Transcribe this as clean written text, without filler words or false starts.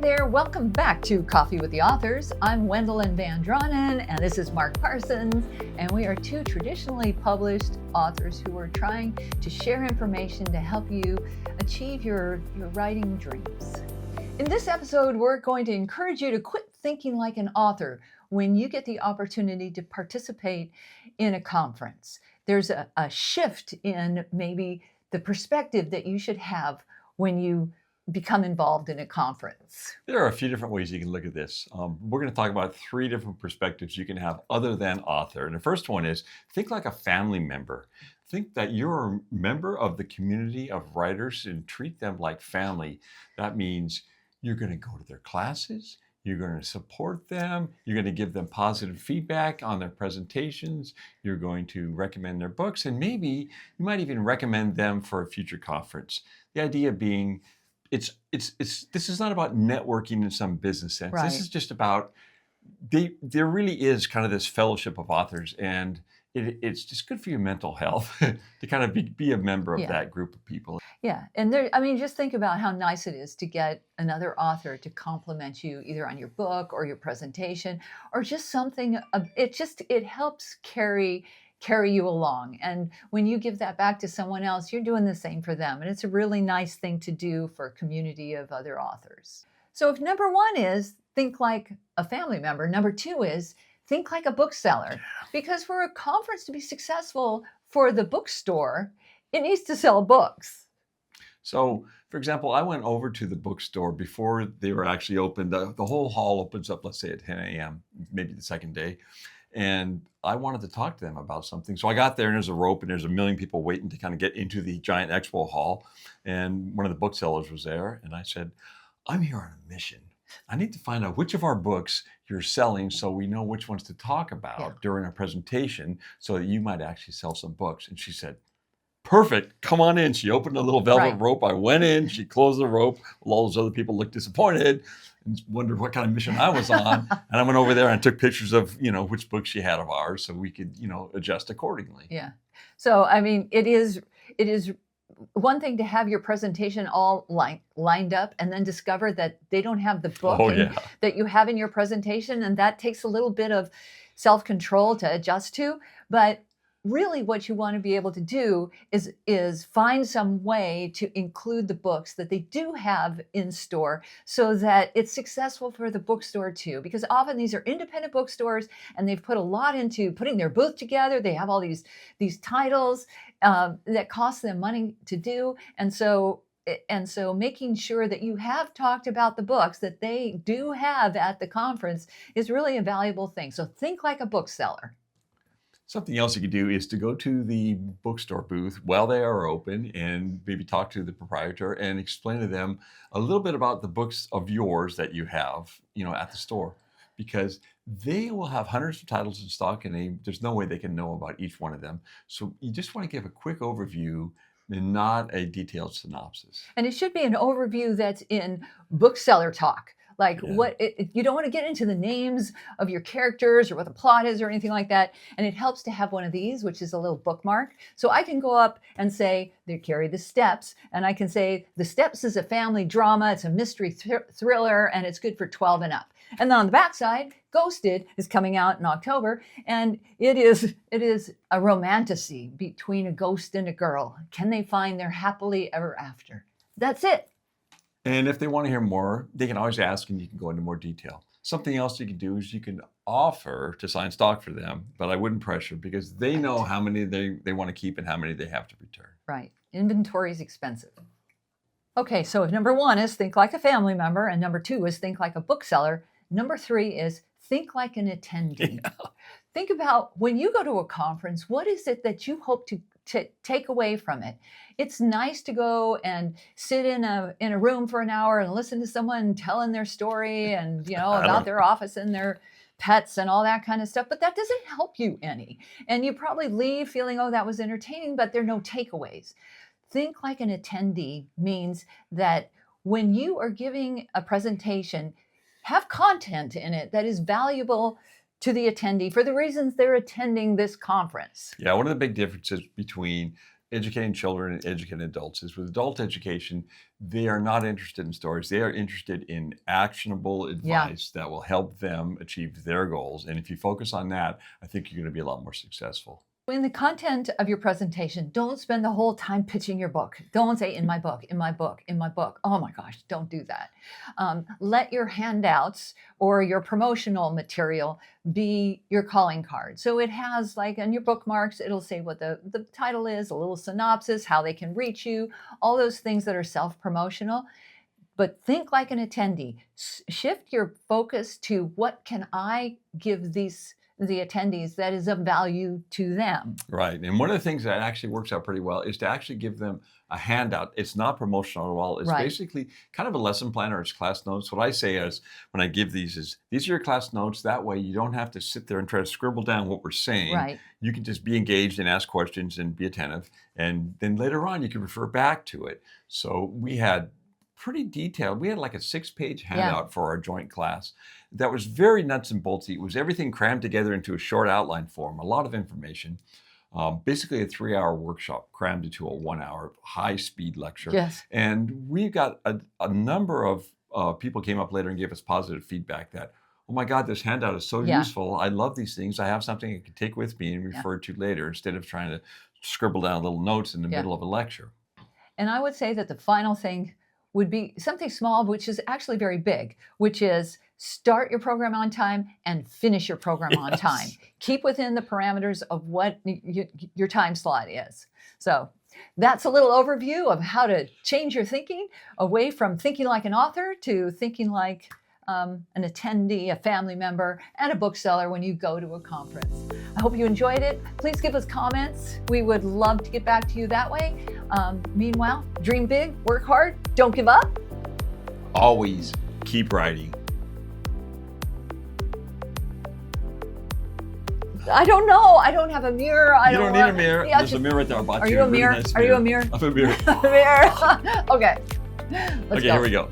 there, welcome back to Coffee with the Authors. I'm Wendelin Van Draanen, and this is Mark Parsons, and we are two traditionally published authors who are trying to share information to help you achieve your writing dreams. In this episode, we're going to encourage you to quit thinking like an author when you get the opportunity to participate in a conference. There's a shift in maybe the perspective that you should have when you become involved in a conference. There are a few different ways you can look at this. We're going to talk about three different perspectives you can have other than author. And the first one is think like a family member. Think that you're a member of the community of writers and treat them like family. That means you're going to go to their classes, you're going to support them, you're going to give them positive feedback on their presentations, you're going to recommend their books, and maybe you might even recommend them for a future conference. The idea being this is not about networking in some business sense. Right. This is just about there really is kind of this fellowship of authors, and it's just good for your mental health to kind of be a member of that group of people. Yeah, and just think about how nice it is to get another author to compliment you either on your book or your presentation or just something. It helps carry you along. And when you give that back to someone else, you're doing the same for them. And it's a really nice thing to do for a community of other authors. So if number one is think like a family member, number two is think like a bookseller. Because for a conference to be successful for the bookstore, it needs to sell books. So, for example, I went over to the bookstore before they were actually open. The whole hall opens up, let's say at 10 a.m., maybe the second day. And I wanted to talk to them about something. So I got there and there's a rope and there's a million people waiting to kind of get into the giant expo hall. And one of the booksellers was there. And I said, I'm here on a mission. I need to find out which of our books you're selling so we know which ones to talk about during our presentation so that you might actually sell some books. And she said, perfect, come on in. She opened a little velvet rope. I went in, she closed the rope. Well, all those other people looked disappointed and wondered what kind of mission I was on. And I went over there and took pictures of, which books she had of ours so we could, adjust accordingly. Yeah. So, it is one thing to have your presentation all lined up and then discover that they don't have the book that you have in your presentation. And that takes a little bit of self-control to adjust to. But really what you want to be able to do is find some way to include the books that they do have in store so that it's successful for the bookstore too. Because often these are independent bookstores and they've put a lot into putting their booth together. They have all these titles that cost them money to do. And so making sure that you have talked about the books that they do have at the conference is really a valuable thing. So think like a bookseller. Something else you could do is to go to the bookstore booth while they are open and maybe talk to the proprietor and explain to them a little bit about the books of yours that you have, at the store, because they will have hundreds of titles in stock and there's no way they can know about each one of them. So you just want to give a quick overview and not a detailed synopsis. And it should be an overview that's in bookseller talk. You don't want to get into the names of your characters or what the plot is or anything like that. And it helps to have one of these, which is a little bookmark. So I can go up and say, they carry the steps. And I can say, The Steps is a family drama. It's a mystery thriller, and it's good for 12 and up. And then on the backside, Ghosted is coming out in October. And it is a romantasy between a ghost and a girl. Can they find their happily ever after? That's it. And if they want to hear more, they can always ask and you can go into more detail. Something else you can do is you can offer to sign stock for them, but I wouldn't pressure because they know how many they want to keep and how many they have to return. Right. Inventory is expensive. Okay, so if number one is think like a family member and number two is think like a bookseller, number three is think like an attendee. Yeah. Think about when you go to a conference, what is it that you hope to take away from it? It's nice to go and sit in a room for an hour and listen to someone telling their story and about their office and their pets and all that kind of stuff, but that doesn't help you any. And you probably leave feeling, oh, that was entertaining, but there are no takeaways. Think like an attendee means that when you are giving a presentation, have content in it that is valuable to the attendee for the reasons they're attending this conference. Yeah, one of the big differences between educating children and educating adults is with adult education, they are not interested in stories. They are interested in actionable advice that will help them achieve their goals. And if you focus on that, I think you're going to be a lot more successful. In the content of your presentation, don't spend the whole time pitching your book. Don't say, in my book, in my book, in my book. Oh my gosh, don't do that. Let your handouts or your promotional material be your calling card. So it has, like on your bookmarks, it'll say what the title is, a little synopsis, how they can reach you, all those things that are self-promotional. But think like an attendee. Shift your focus to what can I give the attendees that is of value to them. Right. And one of the things that actually works out pretty well is to actually give them a handout. It's not promotional at all. It's basically kind of a lesson plan, or it's class notes. What I say is, when I give these is, these are your class notes. That way you don't have to sit there and try to scribble down what we're saying. Right. You can just be engaged and ask questions and be attentive. And then later on, you can refer back to it. So we had pretty detailed. We had like a 6-page handout for our joint class that was very nuts and boltsy. It was everything crammed together into a short outline form, a lot of information. Basically a 3-hour workshop crammed into a 1-hour high-speed lecture. Yes. And we got a number of people came up later and gave us positive feedback that, oh my God, this handout is so useful. I love these things. I have something I can take with me and refer to later, instead of trying to scribble down little notes in the middle of a lecture. And I would say that the final thing would be something small, which is actually very big, which is start your program on time and finish your program on time. Keep within the parameters of what your time slot is. So that's a little overview of how to change your thinking away from thinking like an author to thinking like an attendee, a family member, and a bookseller when you go to a conference. I hope you enjoyed it. Please give us comments. We would love to get back to you that way. Meanwhile, dream big, work hard, don't give up. Always keep writing. I don't know. I don't have a mirror. You don't need a mirror. There's a mirror right there. I bought Are you a mirror? Nice Are you a mirror? I'm a mirror. A mirror. Okay. Let's go. Here we go.